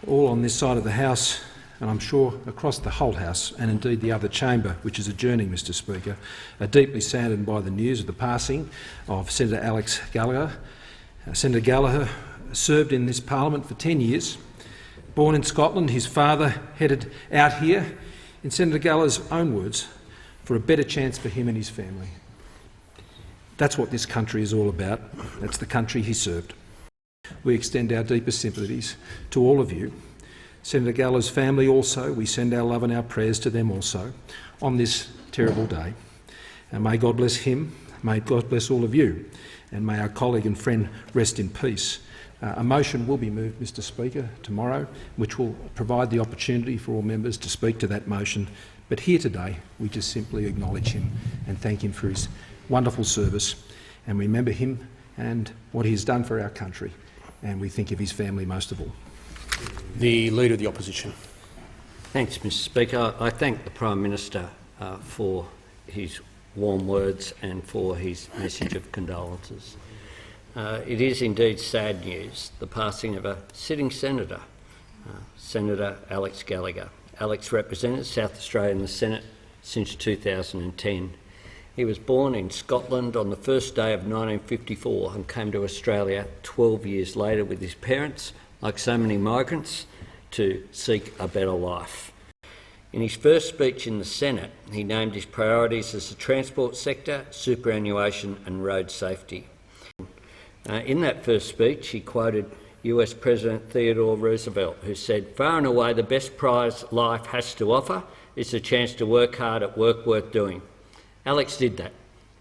all on this side of the House, and I'm sure across the whole House, and indeed the other chamber, which is adjourning, Mr Speaker, are deeply saddened by the news of the passing of Senator Alex Gallacher. Senator Gallacher served in this parliament for 10 years. Born in Scotland, his father headed out here, in Senator Gallacher's own words, for a better chance for him and his family. That's what this country is all about. That's the country he served. We extend our deepest sympathies to all of you. Senator Gallacher's family also, we send our love and our prayers to them also on this terrible day. And may God bless him, may God bless all of you, and may our colleague and friend rest in peace. A motion will be moved, Mr Speaker, tomorrow, which will provide the opportunity for all members to speak to that motion. But here today, we just simply acknowledge him and thank him for his wonderful service, and remember him and what he has done for our country, and we think of his family most of all. The Leader of the Opposition. Thanks, Mr Speaker. I thank the Prime Minister for his warm words and for his message of condolences. It is indeed sad news, the passing of a sitting senator, Senator Alex Gallacher. Alex represented South Australia in the Senate since 2010. He was born in Scotland on the first day of 1954 and came to Australia 12 years later with his parents, like so many migrants, to seek a better life. In his first speech in the Senate, he named his priorities as the transport sector, superannuation and road safety. In that first speech, he quoted US President Theodore Roosevelt, who said, "Far and away the best prize life has to offer is the chance to work hard at work worth doing." Alex did that.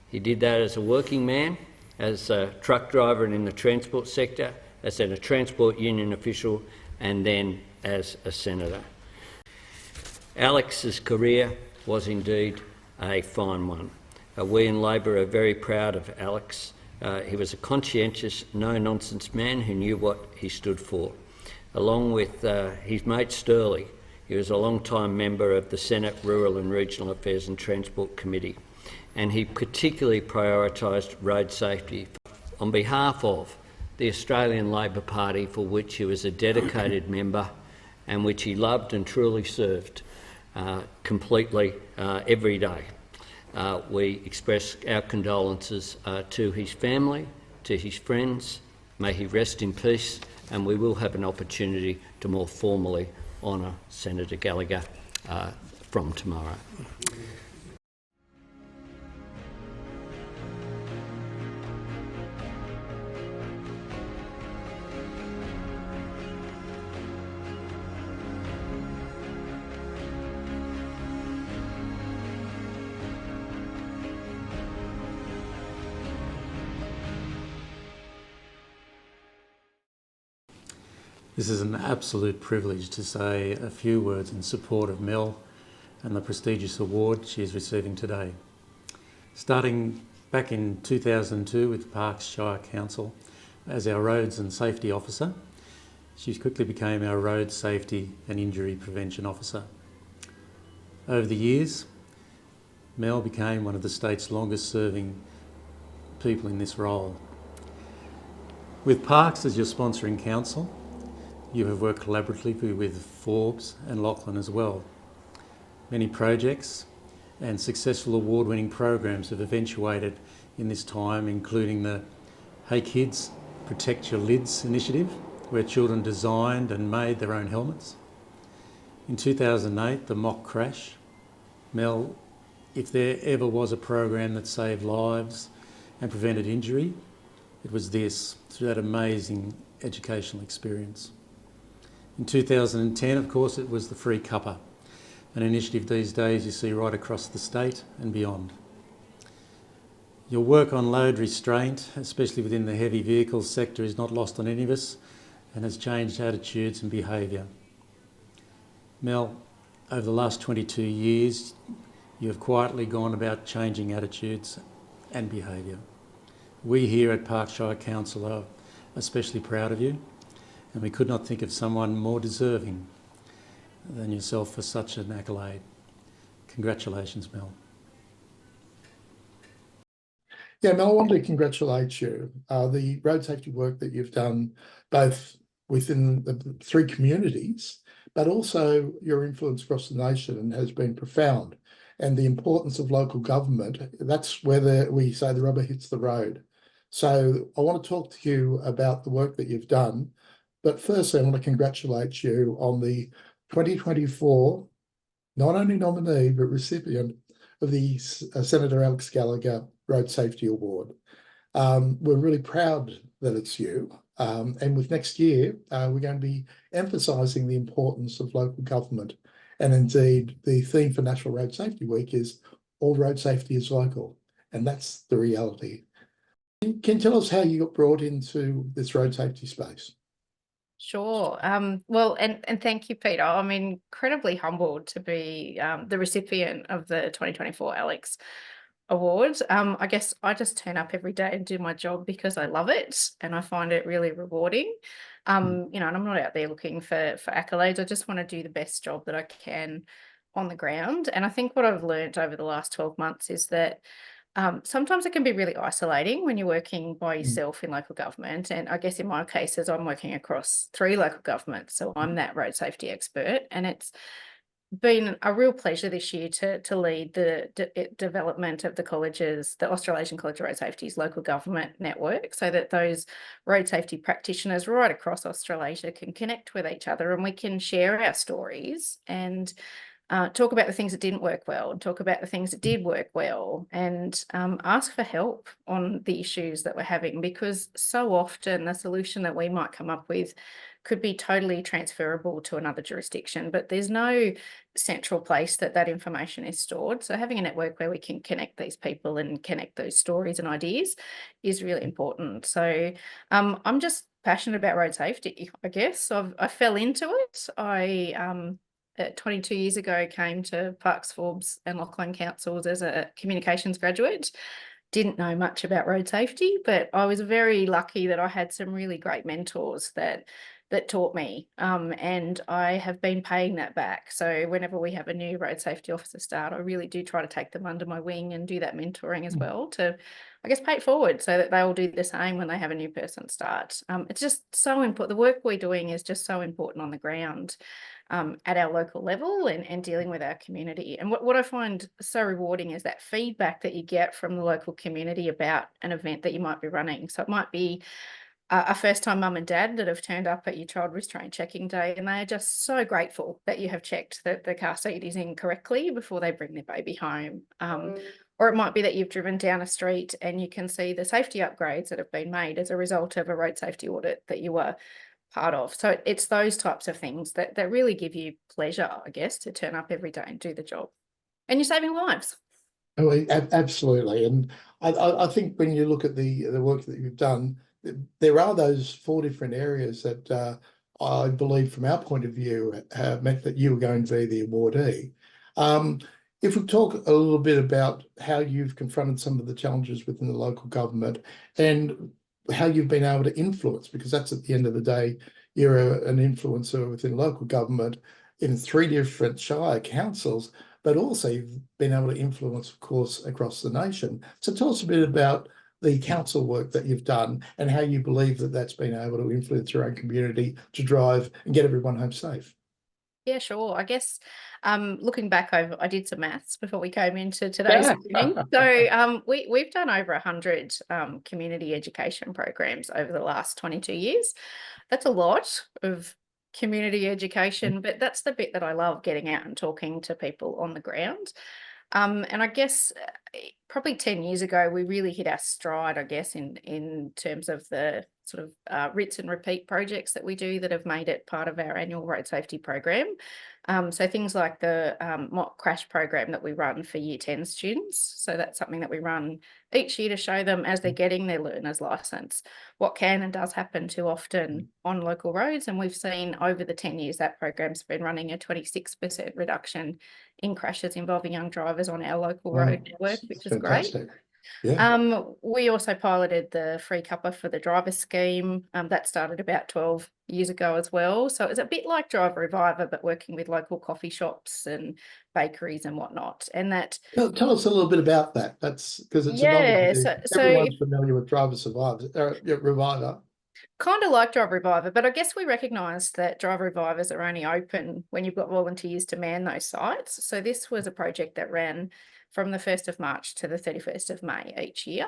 He did that as a working man, as a truck driver and in the transport sector, as a transport union official, and then as a senator. Alex's career was indeed a fine one. We in Labor are very proud of Alex. He was a conscientious, no-nonsense man who knew what he stood for. Along with his mate Stirling, he was a long-time member of the Senate Rural and Regional Affairs and Transport Committee, and he particularly prioritised road safety on behalf of the Australian Labor Party, for which he was a dedicated member and which he loved and truly served completely every day. We express our condolences to his family, to his friends. May he rest in peace, and we will have an opportunity to more formally honour Senator Gallacher from tomorrow. This is an absolute privilege to say a few words in support of Mel and the prestigious award she is receiving today. Starting back in 2002 with Parks Shire Council as our Roads and Safety Officer, she quickly became our Road Safety and Injury Prevention Officer. Over the years, Mel became one of the state's longest serving people in this role. With Parks as your sponsoring council, you have worked collaboratively with Forbes and Lachlan as well. Many projects and successful award-winning programs have eventuated in this time, including the Hey Kids, Protect Your Lids initiative, where children designed and made their own helmets. In 2008, the mock crash. Mel, if there ever was a program that saved lives and prevented injury, it was this, through that amazing educational experience. In 2010, of course, it was the Free Cuppa, an initiative these days you see right across the state and beyond. Your work on load restraint, especially within the heavy vehicles sector, is not lost on any of us and has changed attitudes and behaviour. Mel, over the last 22 years, you have quietly gone about changing attitudes and behaviour. We here at Parks Shire Council are especially proud of you, and we could not think of someone more deserving than yourself for such an accolade. Congratulations, Mel. Yeah, Mel, I wanted to congratulate you. The road safety work that you've done, both within the 3 communities, but also your influence across the nation has been profound. And the importance of local government, that's where we say the rubber hits the road. So I want to talk to you about the work that you've done. But firstly, I want to congratulate you on the 2024, not only nominee, but recipient of the Senator Alex Gallacher Road Safety Award. We're really proud that it's you. And with next year, we're going to be emphasising the importance of local government. And indeed, the theme for National Road Safety Week is all road safety is local. And that's the reality. Can you tell us how you got brought into this road safety space? Sure. Well, and thank you, Peter. I'm incredibly humbled to be the recipient of the 2024 Alex Award. I guess I just turn up every day and do my job because I love it and I find it really rewarding. And I'm not out there looking for accolades. I just want to do the best job that I can on the ground. And I think what I've learned over the last 12 months is that sometimes it can be really isolating when you're working by yourself in local government. And I guess in my case, as I'm working across 3 local governments, so I'm that road safety expert. And it's been a real pleasure this year to lead the development of the college's, the Australasian College of Road Safety's local government network, so that those road safety practitioners right across Australasia can connect with each other and we can share our stories and talk about the things that didn't work well and talk about the things that did work well and ask for help on the issues that we're having, because so often the solution that we might come up with could be totally transferable to another jurisdiction, but there's no central place that information is stored. So having a network where we can connect these people and connect those stories and ideas is really important. So I'm just passionate about road safety, I guess. I fell into it. I 22 years ago came to Parks, Forbes and Lachlan councils as a communications graduate. Didn't know much about road safety, but I was very lucky that I had some really great mentors that taught me, and I have been paying that back. So whenever we have a new road safety officer start, I really do try to take them under my wing and do that mentoring as well to, I guess, pay it forward so that they will do the same when they have a new person start. It's just so important. The work we're doing is just so important on the ground at our local level and dealing with our community. And what I find so rewarding is that feedback that you get from the local community about an event that you might be running. So it might be a first-time mum and dad that have turned up at your child restraint checking day, and they are just so grateful that you have checked that the car seat is in correctly before they bring their baby home. Or it might be that you've driven down a street and you can see the safety upgrades that have been made as a result of a road safety audit that you were part of. So it's those types of things that really give you pleasure, I guess, to turn up every day and do the job. And you're saving lives. Oh, absolutely. And I think when you look at the work that you've done, there are those 4 different areas that I believe from our point of view have meant that you were going to be the awardee. If we talk a little bit about how you've confronted some of the challenges within the local government and how you've been able to influence, because that's at the end of the day, you're an influencer within local government in 3 different Shire councils, but also you've been able to influence, of course, across the nation. So tell us a bit about the council work that you've done and how you believe that that's been able to influence your own community to drive and get everyone home safe. Yeah, sure. I guess looking back over, I did some maths before we came into today's meeting. So we've done over 100 community education programs over the last 22 years. That's a lot of community education, but that's the bit that I love, getting out and talking to people on the ground. And I guess probably 10 years ago, we really hit our stride, I guess, in terms of the sort of rinse and repeat projects that we do that have made it part of our annual road safety program. So things like the mock crash program that we run for Year 10 students. So that's something that we run each year to show them as they're getting their learner's licence what can and does happen too often on local roads. And we've seen over the 10 years that program's been running a 26% reduction in crashes involving young drivers on our local road network, which is great. Yeah. We also piloted the free cuppa for the driver scheme. That started about 12 years ago as well. So it's a bit like Driver Reviver, but working with local coffee shops and bakeries and whatnot. And that tell us a little bit about that. That's because it's a novelty. Everyone's familiar with Driver Reviver. Kind of like Drive Reviver, but I guess we recognise that Drive Revivers are only open when you've got volunteers to man those sites. So this was a project that ran from the 1st of March to the 31st of May each year.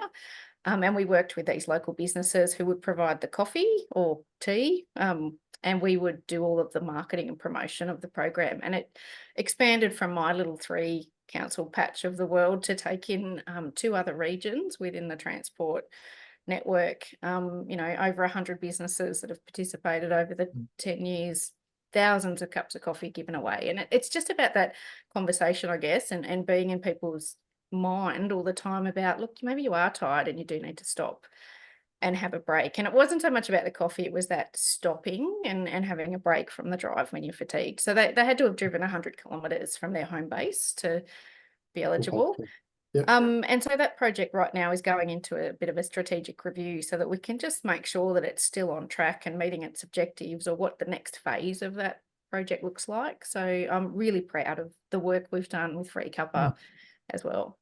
And we worked with these local businesses who would provide the coffee or tea, and we would do all of the marketing and promotion of the program. And it expanded from my little 3 council patch of the world to take in 2 other regions within the transport network. You know, over 100 businesses that have participated over the 10 years, thousands of cups of coffee given away. And it's just about that conversation, I guess, and being in people's mind all the time about, look, maybe you are tired and you do need to stop and have a break. And it wasn't so much about the coffee, it was that stopping and having a break from the drive when you're fatigued. So they had to have driven 100 kilometres from their home base to be eligible. Yep. And so that project right now is going into a bit of a strategic review so that we can just make sure that it's still on track and meeting its objectives, or what the next phase of that project looks like. So I'm really proud of the work we've done with Free Cuppa as well.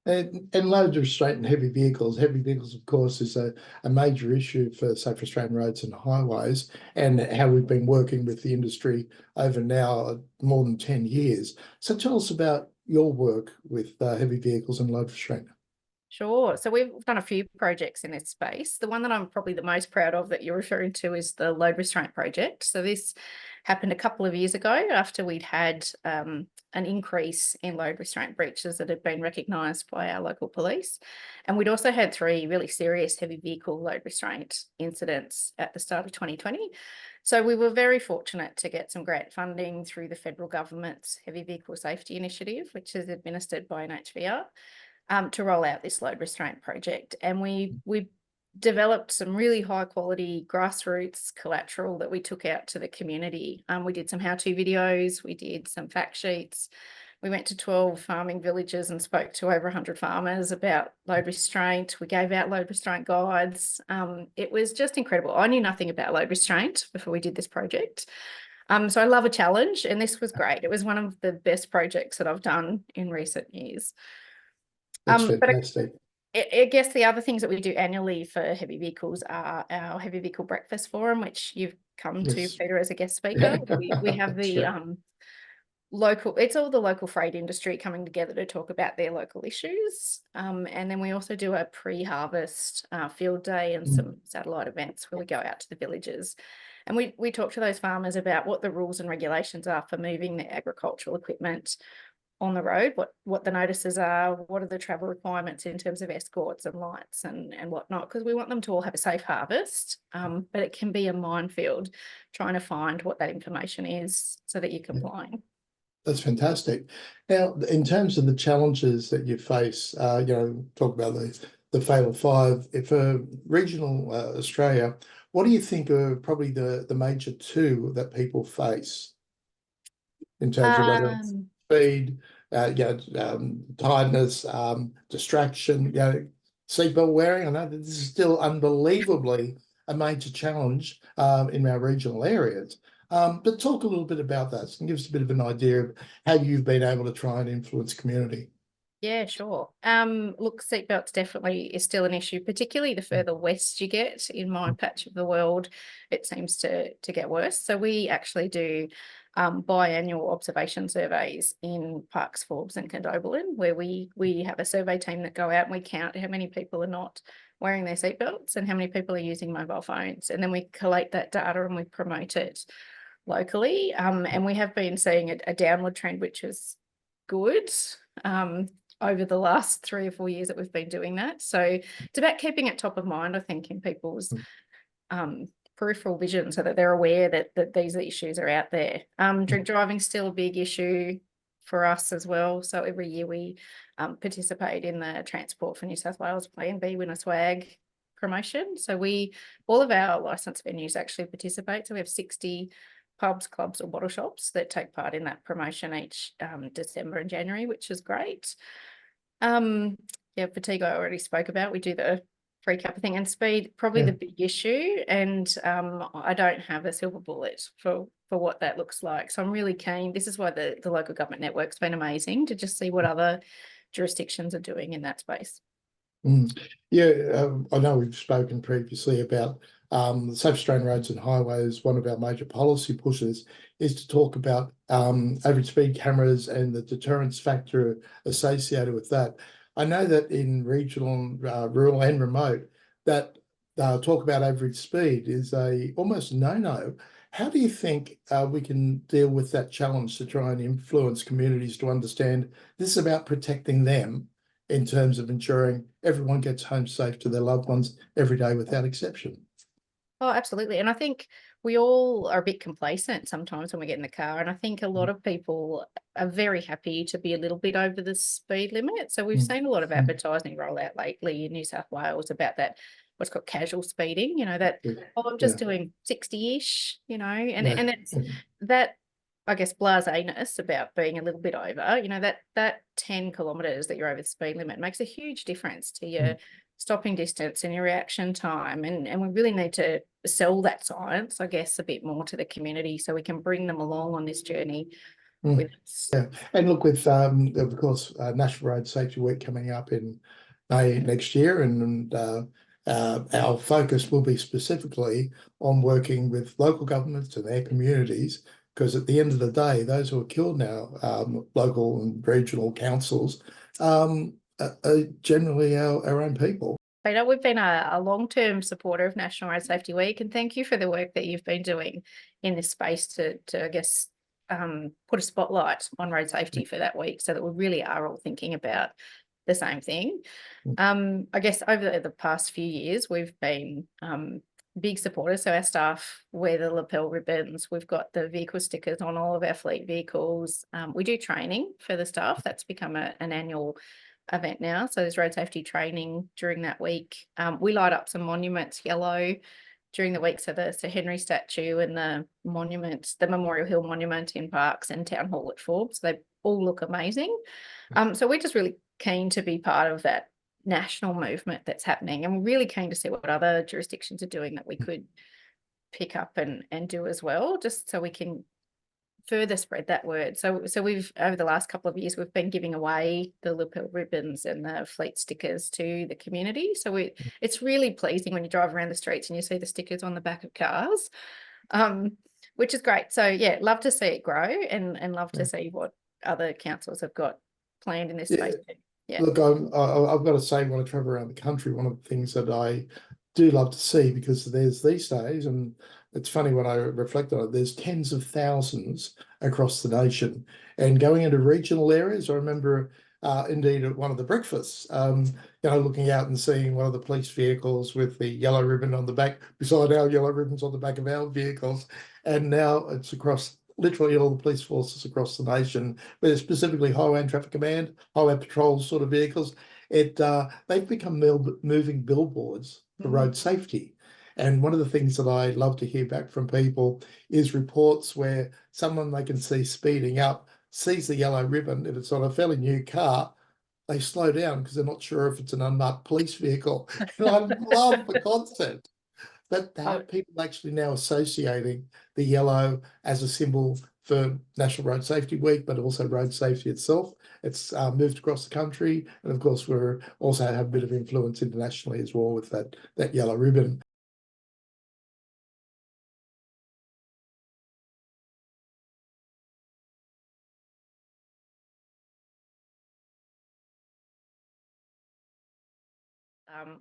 And load restraint and heavy vehicles. Heavy vehicles, of course, is a major issue for Safe Australian Roads and Highways, and how we've been working with the industry over now more than 10 years. So tell us about your work with heavy vehicles and load restraint. Sure. So we've done a few projects in this space. The one that I'm probably the most proud of that you're referring to is the load restraint project. So this happened a couple of years ago after we'd had an increase in load restraint breaches that had been recognised by our local police. And we'd also had 3 really serious heavy vehicle load restraint incidents at the start of 2020. So we were very fortunate to get some grant funding through the federal government's Heavy Vehicle Safety Initiative, which is administered by NHVR. To roll out this load restraint project. And we developed some really high quality grassroots collateral that we took out to the community. We did some how-to videos, we did some fact sheets. We went to 12 farming villages and spoke to over 100 farmers about load restraint. We gave out load restraint guides. It was just incredible. I knew nothing about load restraint before we did this project. So I love a challenge, and this was great. It was one of the best projects that I've done in recent years. That's But fantastic. I guess the other things that we do annually for heavy vehicles are our Heavy Vehicle Breakfast Forum, which you've come to, Yes. Peter, as a guest speaker. We have That's the right. it's all the local freight industry coming together to talk about their local issues. And then we also do a pre-harvest field day and some satellite events where we go out to the villages. And we talk to those farmers about what the rules and regulations are for moving their agricultural equipment on the road, what the notices are, what are the travel requirements in terms of escorts and lights and whatnot, because we want them to all have a safe harvest, but it can be a minefield trying to find what that information is so that you're complying. That's fantastic. Now, in terms of the challenges that you face, talk about the Fatal 5, for regional Australia, what do you think are probably the major 2 that people face in terms of whether it's speed, tiredness, distraction, seatbelt wearing? I know that this is still unbelievably a major challenge in our regional areas. But talk a little bit about that and give us a bit of an idea of how you've been able to try and influence community. Yeah, sure. Look, seatbelts definitely is still an issue, particularly the further west you get in my patch of the world. It seems to get worse. So we actually do biannual observation surveys in Parks, Forbes and Condobolin, where we have a survey team that go out and we count how many people are not wearing their seatbelts and how many people are using mobile phones. And then we collate that data and we promote it locally. And we have been seeing a downward trend, which is good. Over the last 3 or 4 years that we've been doing that. So it's about keeping it top of mind, I think, in people's peripheral vision so that they're aware that these issues are out there. Drink driving is still a big issue for us as well. So every year we participate in the Transport for New South Wales Plan B Winner Swag promotion. So all of our licensed venues actually participate. So we have 60 pubs, clubs or bottle shops that take part in that promotion each December and January, which is great. Fatigue I already spoke about. We do the Free Cuppa thing, and speed, probably the big issue. And I don't have a silver bullet for what that looks like. So I'm really keen. This is why the local government network's been amazing, to just see what other jurisdictions are doing in that space. I know we've spoken previously about Safe Australian Roads and Highways, one of our major policy pushes, is to talk about average speed cameras and the deterrence factor associated with that. I know that in regional, rural and remote, that talk about average speed is almost no-no. How do you think we can deal with that challenge to try and influence communities to understand this is about protecting them in terms of ensuring everyone gets home safe to their loved ones every day without exception? Oh, absolutely. And I think we all are a bit complacent sometimes when we get in the car. And I think a lot of people are very happy to be a little bit over the speed limit. So we've seen a lot of advertising roll out lately in New South Wales about that, what's called casual speeding, that, oh, I'm just doing 60-ish, and it's that, I guess, blasé-ness about being a little bit over, that 10 kilometres that you're over the speed limit makes a huge difference to your stopping distance and your reaction time. And we really need to sell that science, I guess, a bit more to the community so we can bring them along on this journey with us. Yeah, and look, with of course National Road Safety Week coming up in May next year, and our focus will be specifically on working with local governments and their communities, because at the end of the day, those who are killed now, local and regional councils, are generally our own people. Peter, we've been a long-term supporter of National Road Safety Week, and thank you for the work that you've been doing in this space to I guess, put a spotlight on road safety for that week, so that we really are all thinking about the same thing. I guess over the past few years, we've been big supporters. So our staff wear the lapel ribbons. We've got the vehicle stickers on all of our fleet vehicles. We do training for the staff. That's become an annual event now. So there's road safety training during that week. We light up some monuments yellow during the week. So the Sir Henry statue and the monument, the Memorial Hill Monument in Parks and Town Hall at Forbes, they all look amazing. So we're just really keen to be part of that national movement that's happening, and we're really keen to see what other jurisdictions are doing that we could pick up and do as well, just so we can further spread that word. So we've, over the last couple of years, we've been giving away the lapel ribbons and the fleet stickers to the community. So it's really pleasing when you drive around the streets and you see the stickers on the back of cars, which is great. So yeah, love to see it grow, and love to see what other councils have got planned in this space too. Yeah. Look, I've got to say, when I travel around the country, one of the things that I do love to see, because there's these days, and it's funny when I reflect on it, there's tens of thousands across the nation. And going into regional areas, I remember indeed at one of the breakfasts, looking out and seeing one of the police vehicles with the yellow ribbon on the back beside our yellow ribbons on the back of our vehicles. And now it's across literally all the police forces across the nation, but specifically Highway and Traffic Command, Highway Patrol sort of vehicles. They've become moving billboards for road safety. And one of the things that I love to hear back from people is reports where someone they can see speeding up sees the yellow ribbon. If it's on a fairly new car, they slow down because they're not sure if it's an unmarked police vehicle. And I love the concept that people actually now associating the yellow as a symbol for National Road Safety Week, but also road safety itself. It's moved across the country, and of course we're also have a bit of influence internationally as well with that yellow ribbon.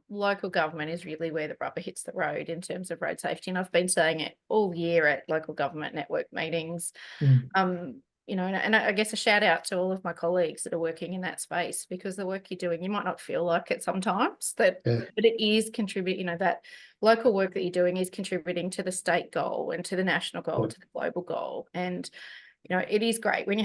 Local government is really where the rubber hits the road in terms of road safety, and I've been saying it all year at local government network meetings. And I guess a shout out to all of my colleagues that are working in that space, because the work you're doing, you might not feel like it sometimes, but it is contributing. That local work that you're doing is contributing to the state goal and to the national goal, to the global goal. And it is great when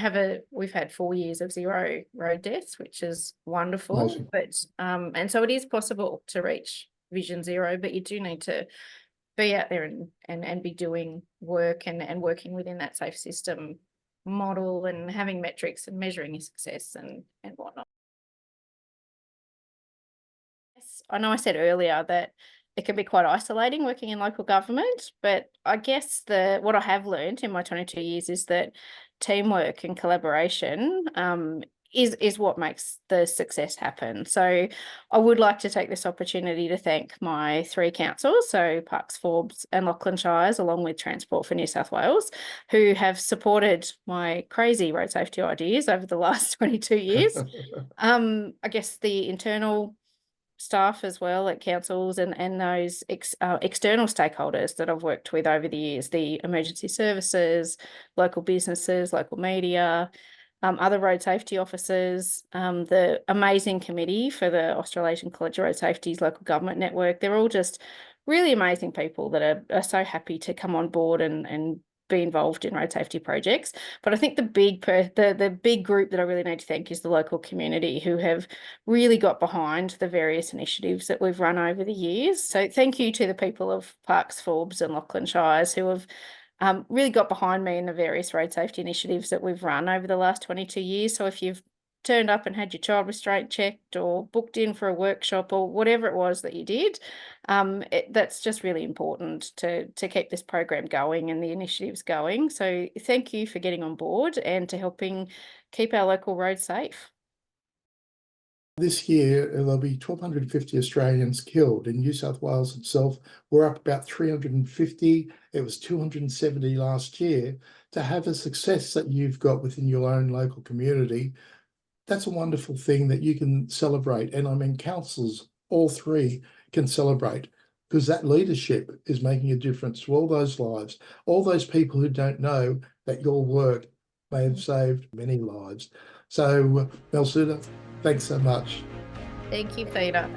we've had 4 years of 0 road deaths, which is wonderful. Amazing. But and so it is possible to reach Vision Zero, but you do need to be out there and be doing work and working within that safe system model, and having metrics and measuring your success and whatnot. Yes, I know I said earlier that it can be quite isolating working in local government, but I guess what I have learned in my 22 years is that teamwork and collaboration is what makes the success happen. So I would like to take this opportunity to thank my 3 councils, so Parks, Forbes and Lachlan Shires, along with Transport for New South Wales, who have supported my crazy road safety ideas over the last 22 years. I guess the internal staff as well at councils and those external stakeholders that I've worked with over the years, the emergency services, local businesses, local media, other road safety officers, the amazing committee for the Australasian College of Road Safety's local government network. They're all just really amazing people that are so happy to come on board and be involved in road safety projects. But I think the big group that I really need to thank is the local community, who have really got behind the various initiatives that we've run over the years. So thank you to the people of Parks, Forbes and Lachlan Shires who have really got behind me in the various road safety initiatives that we've run over the last 22 years. So if you've turned up and had your child restraint checked or booked in for a workshop or whatever it was that you did, that's just really important to keep this program going and the initiatives going. So thank you for getting on board and to helping keep our local roads safe. This year, there'll be 1,250 Australians killed. In New South Wales itself, we're up about 350. It was 270 last year. To have a success that you've got within your own local community, that's a wonderful thing that you can celebrate. And I mean, councils, all 3 can celebrate, because that leadership is making a difference to all those lives, all those people who don't know that your work may have saved many lives. So, Ms Suitor, thanks so much. Thank you, Peter.